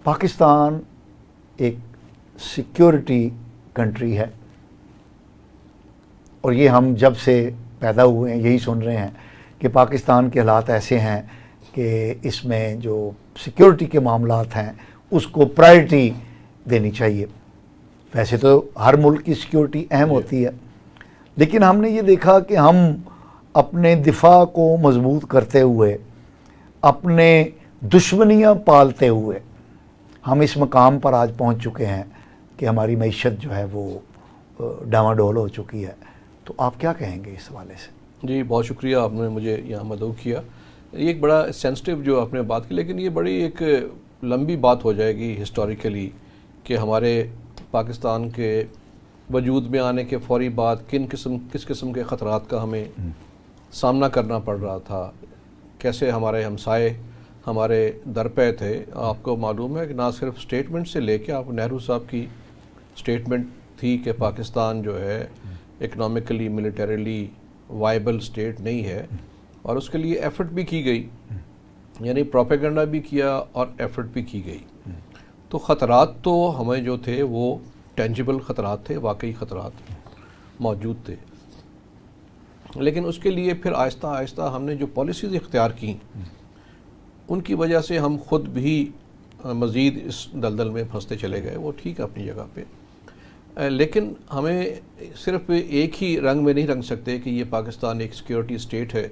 پاکستان ایک security country ہے اور یہ ہم جب سے پیدا ہوئے ہیں یہی سن رہے ہیں کہ پاکستان کے حالات ایسے ہیں کہ اس میں جو سیکیورٹی کے معاملات ہیں اس کو پرائرٹی دینی چاہیے. ویسے تو ہر ملک کی سیکیورٹی اہم ہوتی ہے، لیکن ہم نے یہ دیکھا کہ ہم اپنے دفاع کو مضبوط کرتے ہوئے، اپنے دشمنیاں پالتے ہوئے ہم اس مقام پر آج پہنچ چکے ہیں کہ ہماری معیشت جو ہے وہ ڈاواڈول ہو چکی ہے. تو آپ کیا کہیں گے اس حوالے سے؟ جی بہت شکریہ، آپ نے مجھے یہاں مدعو کیا. یہ ایک بڑا سینسٹیو جو آپ نے بات کی، لیکن یہ بڑی ایک لمبی بات ہو جائے گی ہسٹوریکلی کہ ہمارے پاکستان کے وجود میں آنے کے فوری بعد کس قسم کے خطرات کا ہمیں سامنا کرنا پڑ رہا تھا، کیسے ہمارے ہمسائے ہمارے در پہ تھے. آپ کو معلوم ہے کہ نہ صرف سٹیٹمنٹ سے لے کے آپ نہرو صاحب کی سٹیٹمنٹ تھی کہ پاکستان جو ہے اکنامکلی ملیٹریلی وائبل سٹیٹ نہیں ہے، اور اس کے لیے ایفرٹ بھی کی گئی، یعنی پروپیگنڈا بھی کیا اور ایفرٹ بھی کی گئی. تو خطرات تو ہمیں جو تھے وہ ٹینجیبل خطرات تھے، واقعی خطرات موجود تھے، لیکن اس کے لیے پھر آہستہ آہستہ ہم نے جو پالیسیز اختیار کی ان کی وجہ سے ہم خود بھی مزید اس دلدل میں پھنستے چلے گئے. وہ ٹھیک ہے اپنی جگہ پہ، لیکن ہمیں صرف ایک ہی رنگ میں نہیں رنگ سکتے کہ یہ پاکستان ایک سیکیورٹی سٹیٹ ہے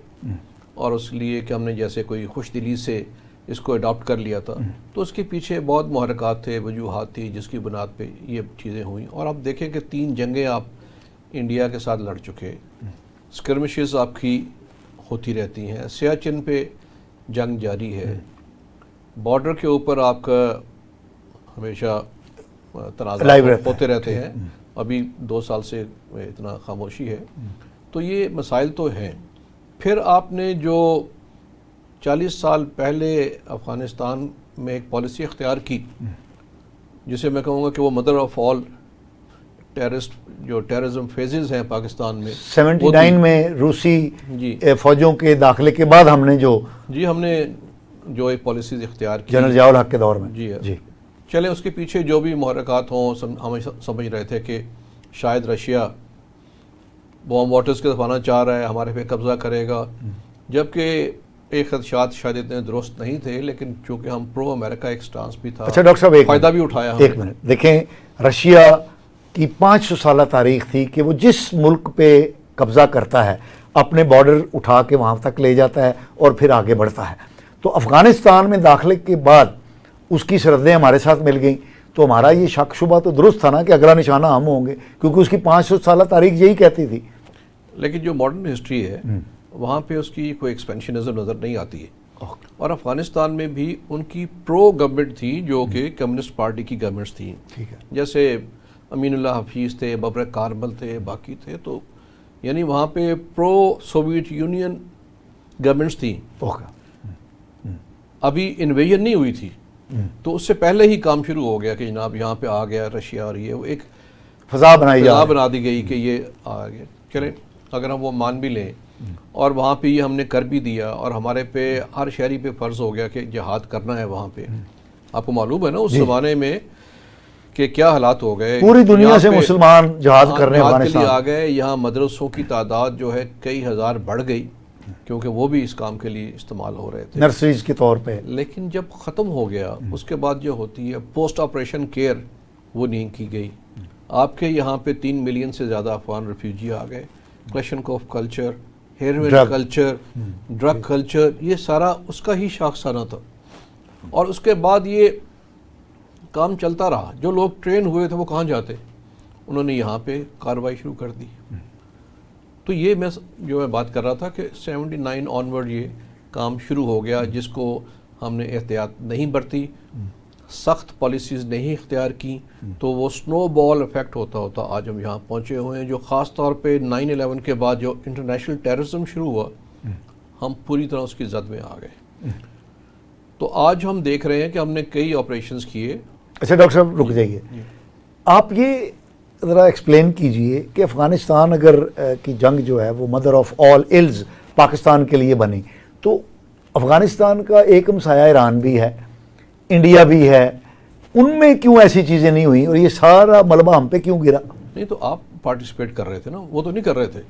اور اس لیے کہ ہم نے جیسے کوئی خوش دلی سے اس کو اڈاپٹ کر لیا تھا. تو اس کے پیچھے بہت محرکات تھے، وجوہات تھی جس کی بنیاد پہ یہ چیزیں ہوئیں. اور آپ دیکھیں کہ 3 جنگیں آپ انڈیا کے ساتھ لڑ چکے، اسکرمشز آپ کی ہوتی رہتی ہیں، سیاچن پہ جنگ جاری ہے، بارڈر کے اوپر آپ کا ہمیشہ تنازعات ہوتے رہتے ہیں. ابھی 2 سال سے اتنا خاموشی ہے. تو یہ مسائل تو ہیں. پھر آپ نے جو 40 سال پہلے افغانستان میں ایک پالیسی اختیار کی جسے میں کہوں گا کہ وہ mother of all terrorism phases ہیں پاکستان میں. 79 میں روسی فوجوں کے داخلے کے بعد ہم نے جو ایک پالیسیز اختیار کی جنرل ضیاء الحق کے دور میں. جی چلے اس کے پیچھے جو بھی محرکات ہوں، ہم سمجھ رہے تھے کہ شاید رشیا بوم واٹرز کے دفعہ چاہ رہا ہے، ہمارے پہ قبضہ کرے گا، جبکہ ایک خدشات شاید اتنے درست نہیں تھے، لیکن چونکہ ہم پرو امریکہ ایک سٹانس بھی تھا. اچھا ڈاکٹر صاحب فائدہ بھی اٹھایا. ایک منٹ دیکھیں، رشیا کی 500 سالہ تاریخ تھی کہ وہ جس ملک پہ قبضہ کرتا ہے اپنے بارڈر اٹھا کے وہاں تک لے جاتا ہے اور پھر آگے بڑھتا ہے. تو افغانستان میں داخلے کے بعد اس کی سرحدیں ہمارے ساتھ مل گئیں، تو ہمارا یہ شک شبہ تو درست تھا نا کہ اگلا نشانہ ہم ہوں گے، کیونکہ اس کی 500 سالہ تاریخ یہی کہتی تھی. لیکن جو ماڈرن ہسٹری ہے وہاں پہ اس کی کوئی ایکسپینشنزم نظر نہیں آتی ہے. اور افغانستان میں بھی ان کی پرو گورنمنٹ تھی جو کہ کمیونسٹ پارٹی کی گورنمنٹس تھیں، جیسے امین اللہ حفیظ تھے، ببر کارمل تھے، باقی تھے. تو یعنی وہاں پہ پرو سوویت یونین گورنمنٹس تھیں. ابھی انویژن نہیں ہوئی تھی، تو اس سے پہلے ہی کام شروع ہو گیا کہ جناب یہاں پہ آ گیا رشیا، اور یہ ایک فضا بنا دی گئی کہ یہ آ گیا. چلیں اگر ہم وہ مان بھی لیں اور وہاں پہ یہ ہم نے کر بھی دیا، اور ہمارے پہ ہر شہری پہ فرض ہو گیا کہ جہاد کرنا ہے وہاں پہ. آپ کو معلوم ہے نا اس زمانے میں کہ کیا حالات ہو گئے، پوری دنیا سے مسلمان جہاد کرنے کے لیے آ گئے. یہاں مدرسوں کی تعداد جو ہے کئی ہزار بڑھ گئی، کیونکہ وہ بھی اس کام کے لیے استعمال ہو رہے تھے نرسریز کے طور پہ. لیکن جب ختم ہو گیا اس کے بعد جو ہوتی ہے پوسٹ آپریشن کیئر، وہ نہیں کی گئی. آپ کے یہاں پہ 3 ملین سے زیادہ افغان ریفیوجی آ گئے. Kalashnikov culture, heroin culture, drug culture, یہ سارا اس کا ہی شاخسانہ تھا. اور اس کے بعد یہ کام چلتا رہا. جو لوگ ٹرین ہوئے تھے وہ کہاں جاتے، انہوں نے یہاں پہ کارروائی شروع کر دی. تو یہ میں بات کر رہا تھا کہ 79 آنورڈ یہ کام شروع ہو گیا، جس کو ہم نے احتیاط نہیں برتی، سخت پالیسیز نہیں اختیار کی، تو وہ سنو بال افیکٹ ہوتا آج ہم یہاں پہنچے ہوئے ہیں. جو خاص طور پہ 9/11 کے بعد جو انٹرنیشنل ٹیررزم شروع ہوا، ہم پوری طرح اس کی زد میں آ گئے. تو آج ہم دیکھ رہے ہیں کہ ہم نے کئی آپریشنز کیے. اچھا ڈاکٹر صاحب رک جائیے، آپ یہ ذرا ایکسپلین کیجئے کہ افغانستان اگر کی جنگ جو ہے وہ mother of all ills Pakistan کے لیے بنی، تو افغانستان کا ایک ہمسایہ ایران بھی ہے، انڈیا بھی ہے، ان میں کیوں ایسی چیزیں نہیں ہوئی اور یہ سارا ملبہ ہم پہ کیوں گرا؟ نہیں تو آپ پارٹیسپیٹ کر رہے تھے نا، وہ تو نہیں کر رہے تھے.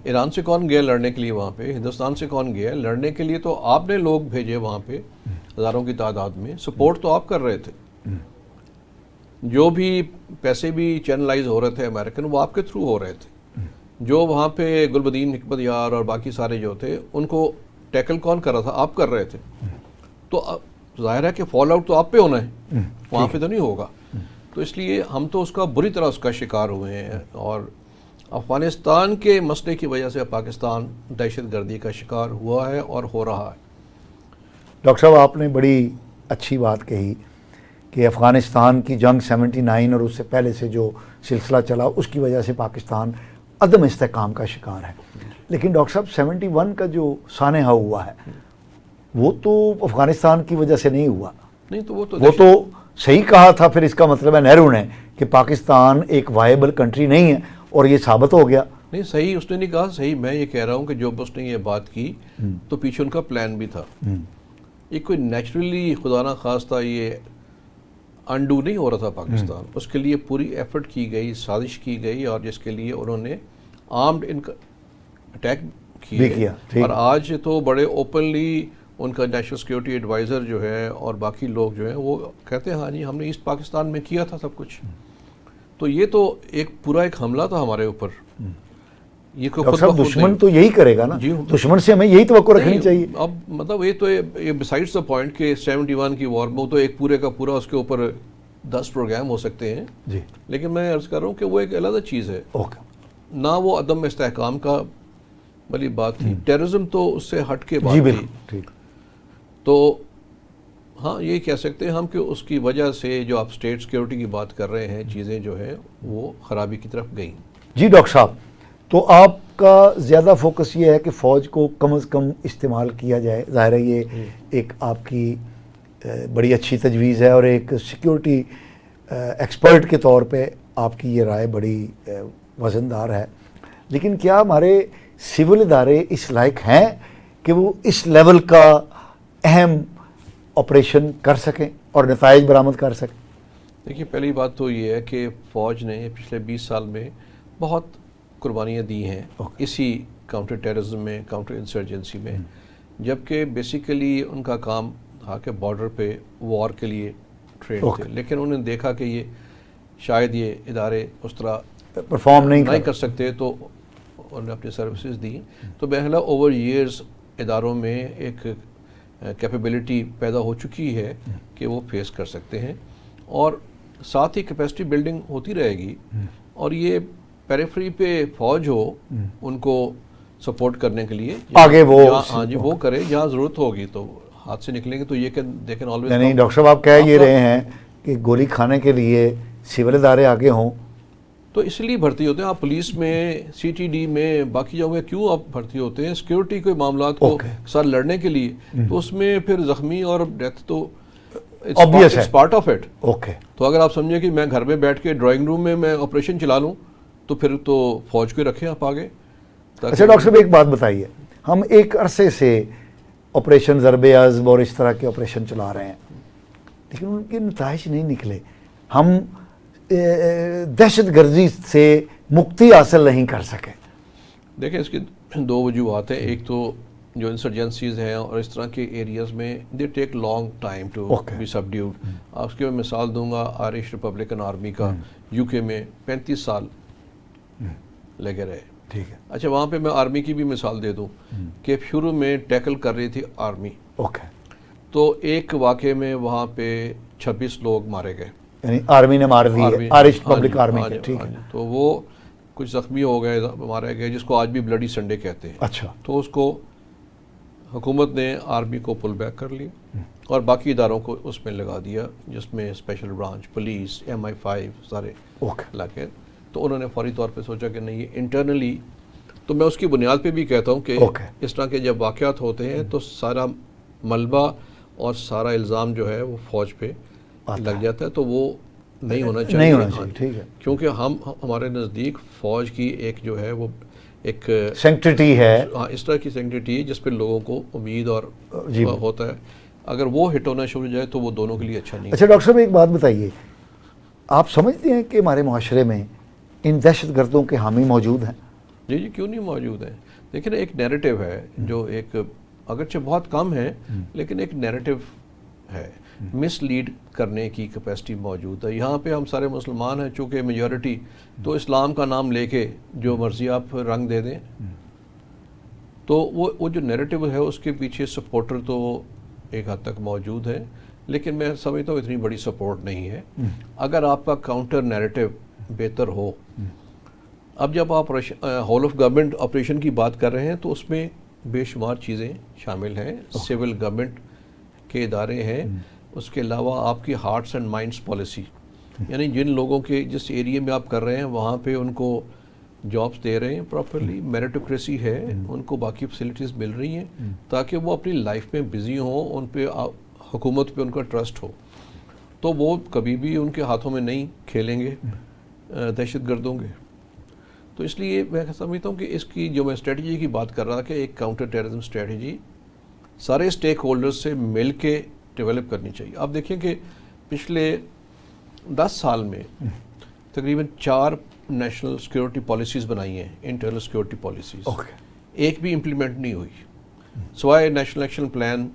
ایران سے کون گیا لڑنے کے لیے وہاں پہ؟ ہندوستان سے کون گیا لڑنے کے لیے؟ تو آپ نے لوگ بھیجے وہاں پہ ہزاروں کی تعداد میں، سپورٹ تو آپ کر رہے تھے. جو بھی پیسے بھی چینلائز ہو رہے تھے امریکن، وہ آپ کے تھرو ہو رہے تھے. جو وہاں پہ گلبدین حکمت یار اور باقی سارے جو تھے ان کو ٹیکل کون کر رہا تھا؟ آپ کر رہے تھے. تو ظاہر ہے کہ فال آؤٹ تو آپ پہ ہونا ہے، وہاں پہ تو نہیں ہوگا. تو اس لیے ہم تو اس کا بری طرح اس کا شکار ہوئے ہیں، اور افغانستان کے مسئلے کی وجہ سے پاکستان دہشت گردی کا شکار ہوا ہے اور ہو رہا ہے. ڈاکٹر صاحب آپ نے بڑی اچھی بات کہی کہ افغانستان کی جنگ 79 اور اس سے پہلے سے جو سلسلہ چلا اس کی وجہ سے پاکستان عدم استحکام کا شکار ہے. لیکن ڈاکٹر صاحب 71 کا جو سانحہ ہوا ہے وہ تو افغانستان کی وجہ سے نہیں ہوا. نہیں تو وہ تو صحیح کہا تھا پھر اس کا مطلب ہے نہرو نے کہ پاکستان ایک وائبل کنٹری نہیں ہے، اور یہ ثابت ہو گیا. نہیں صحیح اس نے نہیں کہا. صحیح میں یہ کہہ رہا ہوں کہ جو اس نے یہ بات کی تو پیچھے ان کا پلان بھی تھا. یہ کوئی نیچرلی خدا نہ خواستہ یہ انڈو نہیں ہو رہا تھا پاکستان. اس کے لیے پوری ایفرٹ کی گئی، سازش کی گئی، اور جس کے لیے انہوں نے آرمڈ اٹیک کیا. اور آج تو بڑے اوپنلی ان کا نیشنل سیکیورٹی ایڈوائزر جو ہے اور باقی لوگ جو ہیں وہ کہتے ہیں ہاں جی ہم نے ایسٹ پاکستان میں کیا تھا سب کچھ. تو یہ تو ایک پورا ایک حملہ تھا ہمارے اوپر. یہ دشمن تو یہی کرے گا نا. دشمن سے ہمیں یہی توقع رکھنی چاہیے. اب مطلب یہ تو بسائڈس دا پوائنٹ کہ 71 کی وار میں تو ایک پورے کا پورا اس کے اوپر 10 پروگرام ہو سکتے ہیں جی. لیکن میں عرض کر رہا ہوں کہ وہ ایک علیحدہ چیز ہے. نہ وہ عدم استحکام کا والی بات تھی، ٹیررزم تو اس سے ہٹ کے بات تھی. تو ہاں یہ کہہ سکتے ہیں ہم کہ اس کی وجہ سے جو آپ اسٹیٹ سیکیورٹی کی بات کر رہے ہیں چیزیں جو ہیں وہ خرابی کی طرف گئیں. جی ڈاکٹر صاحب، تو آپ کا زیادہ فوکس یہ ہے کہ فوج کو کم از کم استعمال کیا جائے. ظاہر ہے یہ ایک آپ کی بڑی اچھی تجویز ہے اور ایک سیکیورٹی ایکسپرٹ کے طور پہ آپ کی یہ رائے بڑی وزندار ہے. لیکن کیا ہمارے سول ادارے اس لائق ہیں کہ وہ اس لیول کا اہم آپریشن کر سکیں اور نتائج برآمد کر سکیں؟ دیکھیے پہلی بات تو یہ ہے کہ فوج نے پچھلے 20 سال میں بہت قربانیاں دی ہیں اسی کاؤنٹر ٹیررزم میں، کاؤنٹر انسرجنسی میں. جبکہ بیسیکلی ان کا کام تھا کہ بارڈر پہ وار کے لیے ٹرین تھے. لیکن انہوں نے دیکھا کہ یہ شاید یہ ادارے اس طرح پرفارم نہیں کر سکتے تو انہوں نے اپنی سروسز دی. تو بہرحال اوور ایئرز اداروں میں ایک کیپیبلٹی پیدا ہو چکی ہے کہ وہ فیس کر سکتے ہیں، اور ساتھ ہی کیپیسٹی بلڈنگ ہوتی رہے گی. اور یہ پیریفری پہ فوج ہو ان کو سپورٹ کرنے کے لیے آگے وہ ہاں جی وہ کرے جہاں ضرورت ہوگی. تو ہاتھ سے نکلیں گے تو یہ کہ دیکھیں آلویز. یعنی ڈاکٹر صاحب آپ کہہ یہ رہے ہیں کہ گولی کھانے کے لیے سول ادارے آگے ہوں؟ تو اس لیے بھرتی ہوتے ہیں آپ پولیس میں، سی ٹی ڈی میں، باقی جگہوں میں کیوں آپ بھرتی ہوتے ہیں؟ سیکیورٹی کے معاملات کو ساتھ لڑنے کے لیے. تو اس میں پھر زخمی اور ڈیتھ تو obvious ہے، پارٹ آف اٹ. تو اگر آپ سمجھیں کہ میں گھر میں بیٹھ کے ڈرائنگ روم میں میں آپریشن چلا لوں تو پھر تو فوج کو رکھیں آپ آگے. اچھا ڈاکٹر صاحب ایک بات بتائیے، ہم ایک عرصے سے آپریشن ضرب عزم اور اس طرح کے آپریشن چلا رہے ہیں لیکن ان کے نتائج نہیں نکلے. ہم دہشت گردی سے مکتی حاصل نہیں کر سکے. دیکھیں اس کی دو وجوہات ہیں. ایک تو جو انسرجنسیز ہیں اور اس طرح کے ایریاز میں they take long time to be subdivided. اس کی میں مثال دوں گا آئرش ریپبلکن آرمی کا یو کے میں 35 سال لگے رہے. ٹھیک ہے. اچھا وہاں پہ میں آرمی کی بھی مثال دے دوں کہ شروع میں ٹیکل کر رہی تھی آرمی. تو ایک واقعے میں وہاں پہ 26 لوگ مارے گئے، یعنی آرمی نے مار دی ہے، آئرش ریپبلک آرمی کے. ٹھیک ہے. تو وہ کچھ زخمی ہو گئے، مارے گئے، جس کو آج بھی بلڈی سنڈے کہتے ہیں. اچھا. تو اس کو حکومت نے آرمی کو پل بیک کر لیا اور باقی اداروں کو اس میں لگا دیا جس میں اسپیشل برانچ، پولیس، MI5 سارے لا کے. تو انہوں نے فوری طور پہ سوچا کہ نہیں یہ انٹرنلی. تو میں اس کی بنیاد پہ بھی کہتا ہوں کہ اس طرح کے جب واقعات ہوتے ہیں تو سارا ملبہ اور سارا الزام جو ہے وہ فوج پہ لگ جاتا ہے. تو وہ نہیں ہونا چاہیے. ٹھیک ہے. کیونکہ ہمارے نزدیک فوج کی ایک جو ہے وہ ایک سینکٹریٹی ہے، اس طرح کی سینکٹریٹی ہے جس پہ لوگوں کو امید اور ہوتا ہے اگر وہ ہٹ ہونا شروع ہو جائے تو وہ دونوں کے لیے اچھا نہیں ہے۔ اچھا ڈاکٹر صاحب ایک بات بتائیے، آپ سمجھتے ہیں کہ ہمارے معاشرے میں ان دہشت گردوں کے حامی موجود ہیں؟ جی جی، کیوں نہیں موجود ہیں؟ لیکن ایک نیریٹو ہے جو ایک اگرچہ بہت کم ہے لیکن ایک نیریٹو ہے، مس لیڈ کرنے کی کیپیسٹی موجود ہے۔ یہاں پہ ہم سارے مسلمان ہیں چونکہ میجورٹی، تو اسلام کا نام لے کے جو مرضی آپ رنگ دے دیں، تو وہ جو نیریٹو ہے اس کے پیچھے سپورٹر تو ایک حد تک موجود ہے، لیکن میں سمجھتا ہوں اتنی بڑی سپورٹ نہیں ہے۔ اگر آپ کا کاؤنٹر نیریٹو بہتر ہو، اب جب آپ ہول آف گورنمنٹ آپریشن کی بات کر رہے ہیں تو اس میں بے شمار چیزیں شامل ہیں، سول گورنمنٹ کے ادارے ہیں، اس کے علاوہ آپ کی ہارٹس اینڈ مائنڈس پالیسی، یعنی جن لوگوں کے جس ایریے میں آپ کر رہے ہیں وہاں پہ ان کو جابس دے رہے ہیں پراپرلی، میریٹوکریسی ہے، ان کو باقی فیسلٹیز مل رہی ہیں تاکہ وہ اپنی لائف میں بزی ہوں، ان پہ حکومت پہ ان کا ٹرسٹ ہو، تو وہ کبھی بھی ان کے ہاتھوں میں نہیں کھیلیں گے دہشت گردوں کے۔ تو اس لیے میں سمجھتا ہوں کہ اس کی جو میں اسٹریٹجی کی بات کر رہا تھا کہ ایک کاؤنٹر ٹیررزم اسٹریٹجی سارے اسٹیک ہولڈرز سے مل کے ڈیولپ کرنی چاہیے۔ آپ دیکھیں کہ پچھلے 10 سال میں تقریباً 4 نیشنل سیکیورٹی پالیسیز بنائی ہیں، انٹرنل سیکیورٹی پالیسیز، ایک بھی امپلیمنٹ نہیں ہوئی، سوائے national action plan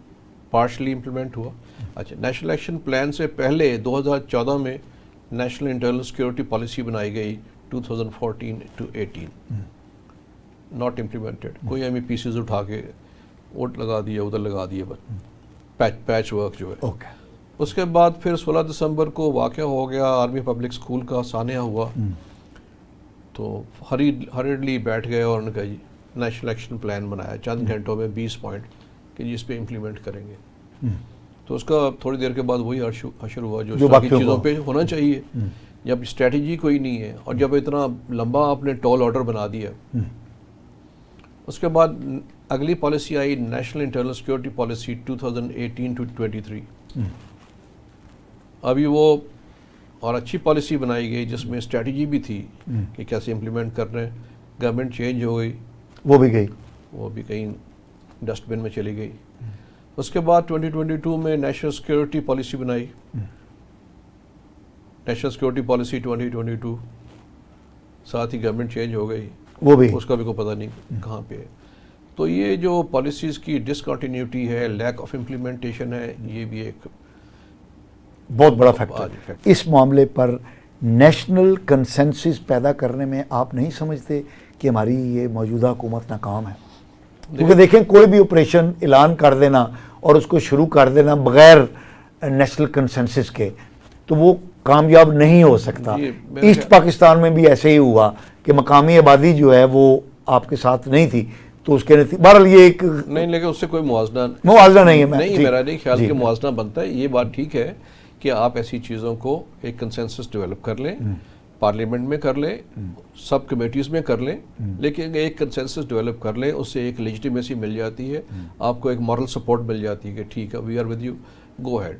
partially implement ہوا۔ اچھا، نیشنل ایکشن پلان سے پہلے 2014 میں نیشنل انٹرنل سیکیورٹی پالیسی بنائی گئی 2014 to 18، ناٹ امپلیمنٹڈ، کوئی ایم ای پی سیز اٹھا کے ووٹ لگا دیا، ادھر لگا دیا، بس پیچ ورک جو ہے۔ اس کے بعد پھر 16 دسمبر کو واقعہ ہو گیا، آرمی پبلک اسکول کا سانحہ ہوا، تو ہریڈلی بیٹھ گئے اور انہوں نے کہا جی نیشنل ایکشن پلان بنایا چند گھنٹوں میں 20 پوائنٹ کہ جی اس پہ امپلیمنٹ کریں گے، تو اس کا تھوڑی دیر کے بعد وہی حشر ہوا جو باقی چیزوں پہ ہونا چاہیے۔ جب اسٹریٹجی کوئی نہیں ہے اور جب اتنا لمبا آپ نے ٹول آرڈر بنا دیا، اس کے بعد اگلی policy I national internal security policy 2018 to 23، ابھی وہ اور اچھی پالیسی بنائی گئی جس میں اسٹریٹجی بھی تھی کہ کیسے امپلیمنٹ کر رہے ہیں، گورنمنٹ چینج ہو گئی، وہ بھی کہیں ڈسٹ بن میں چلی گئی۔ اس کے بعد 2022 میں نیشنل سیکیورٹی پالیسی بنائی، نیشنل سیکیورٹی پالیسی 2022، ساتھ ہی گورنمنٹ چینج ہو گئی، وہ بھی اس کا بھی کوئی پتہ نہیں کہاں پہ ہے۔ تو یہ جو پالیسیز کی ڈسکنٹینیوٹی ہے، لیک آف امپلیمنٹیشن ہے، یہ بھی ایک بہت بڑا فیکٹر۔ اس معاملے پر نیشنل کنسنسس پیدا کرنے میں آپ نہیں سمجھتے کہ ہماری یہ موجودہ حکومت ناکام ہے؟ کیونکہ دیکھیں کوئی بھی آپریشن اعلان کر دینا اور اس کو شروع کر دینا بغیر نیشنل کنسنسس کے تو وہ کامیاب نہیں ہو سکتا۔ ایسٹ پاکستان میں بھی ایسے ہی ہوا کہ مقامی آبادی جو ہے وہ آپ کے ساتھ نہیں تھی، تو اس کے بہرحال یہ ایک نہیں، لیکن اس سے کوئی موازنہ نہیں ہے، نہیں، میرا نہیں خیال کہ موازنہ بنتا ہے۔ یہ بات ٹھیک ہے کہ آپ ایسی چیزوں کو ایک کنسنسس ڈیولپ کر لیں، پارلیمنٹ میں کر لیں، سب کمیٹیز میں کر لیں، لیکن ایک کنسنسس ڈیولپ کر لیں، اس سے ایک لیجیٹیمیسی مل جاتی ہے، آپ کو ایک مورل سپورٹ مل جاتی ہے کہ ٹھیک ہے we are with you, go ahead.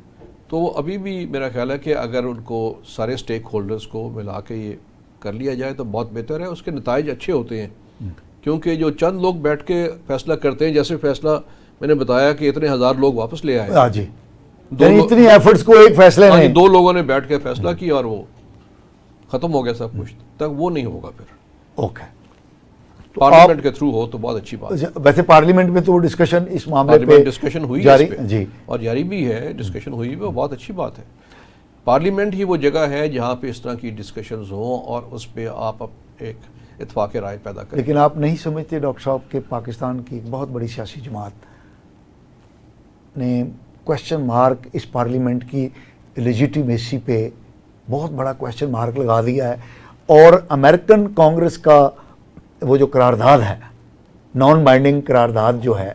تو ابھی بھی میرا خیال ہے کہ اگر ان کو سارے اسٹیک ہولڈرز کو ملا کے یہ کر لیا جائے تو بہت بہتر ہے، اس کے نتائج اچھے ہوتے ہیں، کیونکہ جو چند لوگ بیٹھ کے فیصلہ کرتے ہیں، جیسے فیصلہ میں نے بتایا کہ اتنے ہزار لوگ واپس لے آئے، اتنی ایفرٹس کو ایک فیصلے نہیں، 2 لوگوں نے بیٹھ کے فیصلہ کیا اور وہ ختم ہو گیا سب کچھ، تک وہ نہیں ہوگا پھر۔ اوکے، پارلیمنٹ کے تھرو ہو تو بہت اچھی بات ہے۔ ویسے پارلیمنٹ میں تو ڈسکشن اس معاملے پہ ڈسکشن ہوئی جاری اور جاری بھی ہے، ڈسکشن ہوئی بھی، بہت اچھی بات ہے۔ پارلیمنٹ ہی وہ جگہ ہے جہاں پہ اس طرح کی ڈسکشنز ہوں اور اس پہ آپ ایک اتفاق رائے پیدا کریں۔ لیکن آپ نہیں سمجھتے ڈاکٹر صاحب کہ پاکستان کی ایک بہت بڑی سیاسی جماعت نے کویسچن مارک اس پارلیمنٹ کی لیجیٹیمیسی پہ بہت بڑا کویسچن مارک لگا دیا ہے، اور امریکن کانگریس کا وہ جو قرارداد ہے، نان بائنڈنگ قرارداد جو ہے،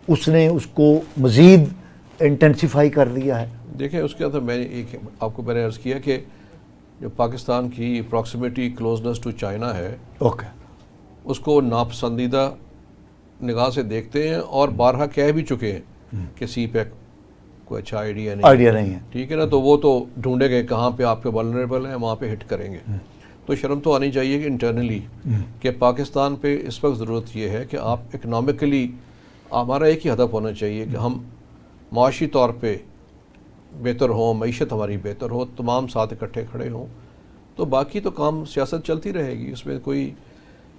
اس نے اس کو مزید انٹینسیفائی کر دیا ہے۔ دیکھیں اس کے اندر میں ایک آپ کو میں نے عرض کیا کہ جو پاکستان کی پراکسیمیٹی کلوزنس ٹو چائنا ہے، اس کو ناپسندیدہ نگاہ سے دیکھتے ہیں اور بارہا کہہ بھی چکے ہیں کہ سی پیک کوئی اچھا آئیڈیا نہیں ہے، ٹھیک ہے نا، تو وہ تو ڈھونڈے گئے کہاں پہ آپ کے ولنریبل ہیں، وہاں پہ ہٹ کریں گے۔ تو شرم تو آنی چاہیے کہ انٹرنلی کہ پاکستان پہ اس وقت ضرورت یہ ہے کہ آپ اکنامکلی، ہمارا ایک ہی ہدف ہونا چاہیے کہ ہم معاشی طور پہ بہتر ہوں، معیشت ہماری بہتر ہو، تمام ساتھ اکٹھے کھڑے ہوں، تو باقی تو کام سیاست چلتی رہے گی، اس میں کوئی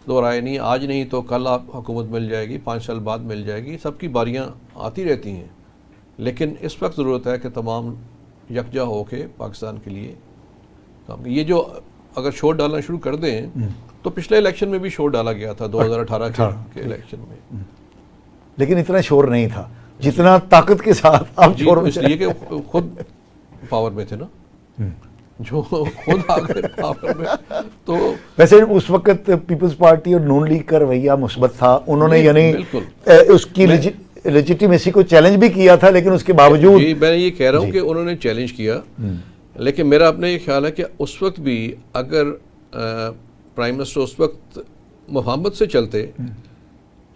دو رائے نہیں. آج نہیں تو کل آپ حکومت مل جائے گی، 5 سال بعد مل جائے گی، سب کی باریاں آتی رہتی ہیں. لیکن اس وقت ضرورت ہے کہ تمام یکجا ہو کے پاکستان کے لیے کام. یہ جو اگر شور ڈالنا شروع کر دیں تو پچھلے الیکشن میں بھی شور ڈالا گیا تھا 2018 کے الیکشن میں، لیکن اتنا شور نہیں تھا جتنا طاقت کے ساتھ آپ جی، شور اس لیے کہ خود پاور میں تھے نا، جو خود آ گئے پاور میں. تو ویسے اس وقت پیپلز پارٹی اور نون لیگ کا رویہ مثبت تھا، انہوں نے یعنی اس کی لیجیٹیمیسی کو چیلنج بھی کیا تھا، لیکن اس کے باوجود جی میں یہ کہہ رہا ہوں کہ انہوں نے چیلنج کیا، لیکن میرا اپنا یہ خیال ہے کہ اس وقت بھی اگر پرائم منسٹر اس وقت مفاہمت سے چلتے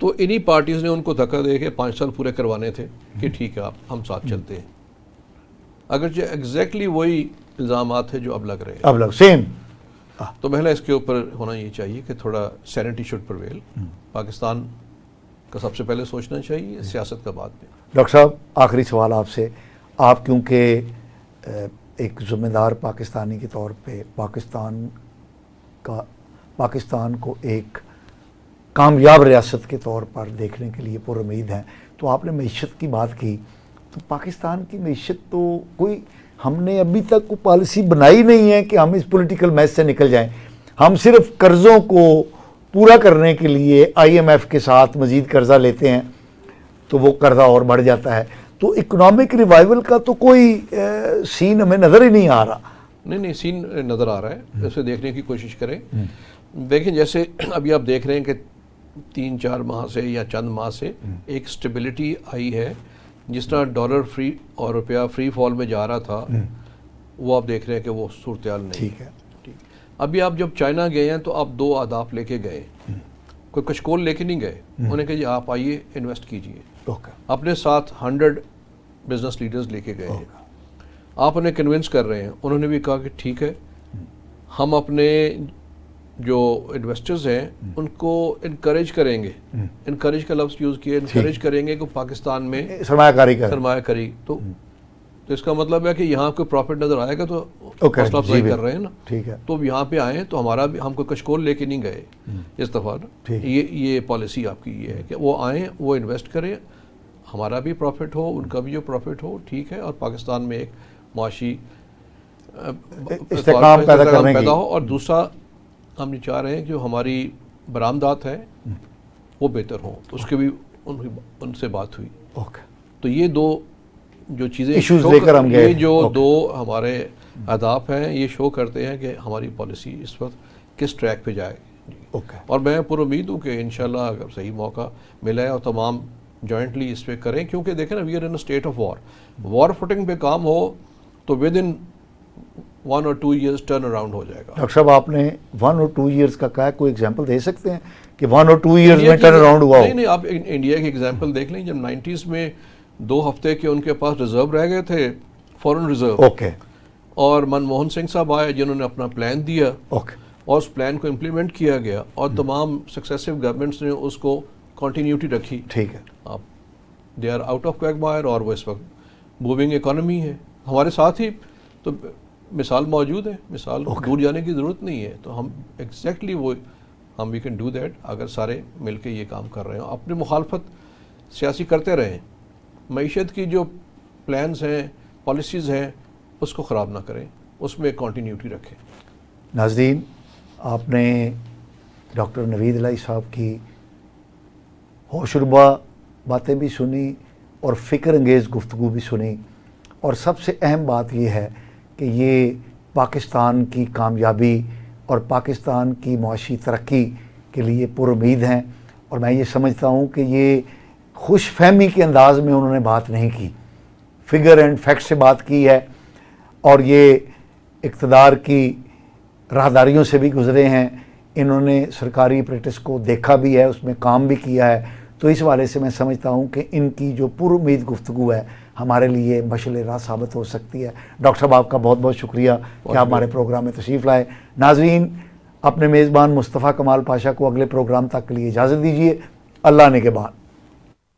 تو انہی پارٹیز نے ان کو دھکا دے کے 5 سال پورے کروانے تھے کہ ٹھیک ہے آپ ہم ساتھ چلتے ہیں. اگرچہ ایگزیکٹلی وہی الزامات ہیں جو اب لگ رہے ہیں، اب لگ سیم. تو پہلے اس کے اوپر ہونا یہ چاہیے کہ تھوڑا سینٹی شوڈ پرویل. پاکستان کا سب سے پہلے سوچنا چاہیے، سیاست کا بعد میں. ڈاکٹر صاحب آخری سوال آپ سے، آپ کیونکہ ایک ذمہ دار پاکستانی کے طور پہ پاکستان کو ایک کامیاب ریاست کے طور پر دیکھنے کے لیے پر امید ہیں، تو آپ نے معیشت کی بات کی، تو پاکستان کی معیشت تو کوئی ہم نے ابھی تک کوئی پالیسی بنائی نہیں ہے کہ ہم اس پولیٹیکل میس سے نکل جائیں. ہم صرف قرضوں کو پورا کرنے کے لیے IMF کے ساتھ مزید قرضہ لیتے ہیں تو وہ قرضہ اور بڑھ جاتا ہے. تو اکنامک ریوائیول کا تو کوئی سین ہمیں نظر ہی نہیں آ رہا. نہیں سین نظر آ رہا ہے، اسے دیکھنے کی کوشش کریں. دیکھیں جیسے ابھی آپ دیکھ رہے ہیں کہ 3-4 ماہ سے یا چند ماہ سے ایک سٹیبلٹی آئی ہے. جس طرح ڈالر فری اور روپیہ فری فال میں جا رہا تھا، وہ آپ دیکھ رہے ہیں کہ وہ صورتحال نہیں. ٹھیک ہے. ابھی آپ جب چائنا گئے ہیں تو آپ 2 اہداف لے کے گئے، کوئی کشکول لے کے نہیں گئے. انہوں نے کہا جی آپ آئیے انویسٹ کیجئے. اپنے ساتھ 100 بزنس لیڈرز لے کے گئے ہیں. آپ انہیں کنونس کر رہے ہیں. انہوں نے بھی کہا کہ ٹھیک ہے ہم اپنے جو انویسٹرز ہیں ان کو انکریج کریں گے. انکریج کا لفظ یوز کیا، انکریج کریں گے کہ پاکستان میں سرمایہ کاری. تو اس کا مطلب ہے کہ یہاں کوئی پروفٹ نظر آئے گا تو حوصلہ افزائی کر رہے ہیں نا. ٹھیک ہے. تو یہاں پہ آئیں تو ہمارا بھی، ہم کوئی کشکول لے کے نہیں گئے اس دفعہ نا. یہ پالیسی آپ کی یہ ہے کہ وہ آئیں، وہ انویسٹ کریں، ہمارا بھی پروفٹ ہو، ان کا بھی جو پروفٹ ہو، ٹھیک ہے، اور پاکستان میں ایک معاشی استحکام پیدا ہو. اور دوسرا ہم یہ چاہ رہے ہیں کہ جو ہماری برآمدات ہیں وہ بہتر ہوں. اس کے بھی ان سے بات ہوئی. تو یہ 2 جو چیزیں یہ جو 2 ہمارے اہداف ہیں یہ شو کرتے ہیں کہ ہماری پالیسی اس وقت کس ٹریک پہ جائے. اور میں پر امید ہوں کہ انشاءاللہ اگر صحیح موقع ملا ہے اور تمام جوائنٹلی اس پہ کریں، کیونکہ دیکھیں نا we are in state of war footing پہ کام ہو تو within 1 or 2 years turn around ہو جائے گا. ڈاکٹر صاحب آپ نے 1 or 2 years کا کہا، کوئی ایگزامپل دے سکتے ہیں کہ 1 or 2 years میں ٹرن اراؤنڈ ہوا ہو؟ نہیں آپ انڈیا کی ایگزامپل دیکھ لیں. جب 90s میں 2 ہفتے کے ان کے پاس ریزرو رہ گئے تھے، فورن ریزرو، اور منموہن سنگھ صاحب آئے جنہوں نے اپنا پلان دیا اور اس پلان کو امپلیمنٹ کیا گیا اور تمام سکسیسو گورنمنٹس نے اس کو کنٹینیوٹی رکھی. ٹھیک ہے. آپ دے آر آؤٹ آف کویگمائر اور وہ اس وقت موونگ اکانومی ہے ہمارے ساتھ ہی. تو مثال موجود ہے، مثال دور جانے کی ضرورت نہیں ہے. تو ہم ایگزیکٹلی وہ ہم وی کین ڈو دیٹ اگر سارے مل کے یہ کام کر رہے ہیں. اپنی مخالفت سیاسی کرتے رہیں، معیشت کی جو پلانز ہیں، پالیسیز ہیں، اس کو خراب نہ کریں، اس میں کنٹینیوٹی رکھیں. ناظرین، آپ نے ڈاکٹر نوید الہی صاحب کی ہوشربا باتیں بھی سنی اور فکر انگیز گفتگو بھی سنی، اور سب سے اہم بات یہ ہے کہ یہ پاکستان کی کامیابی اور پاکستان کی معاشی ترقی کے لیے پر امید ہیں. اور میں یہ سمجھتا ہوں کہ یہ خوش فہمی کے انداز میں انہوں نے بات نہیں کی، فگر اینڈ فیکٹ سے بات کی ہے، اور یہ اقتدار کی راہداریوں سے بھی گزرے ہیں. انہوں نے سرکاری پریکٹس کو دیکھا بھی ہے، اس میں کام بھی کیا ہے. تو اس حوالے سے میں سمجھتا ہوں کہ ان کی جو پر امید گفتگو ہے ہمارے لیے مشعل راہ ثابت ہو سکتی ہے. ڈاکٹر صاحب آپ کا بہت بہت شکریہ کہ آپ ہمارے پروگرام میں تشریف لائے. ناظرین، اپنے میزبان مصطفیٰ کمال پاشا کو اگلے پروگرام تک کے لیے اجازت دیجیے. اللہ نے کے بعد.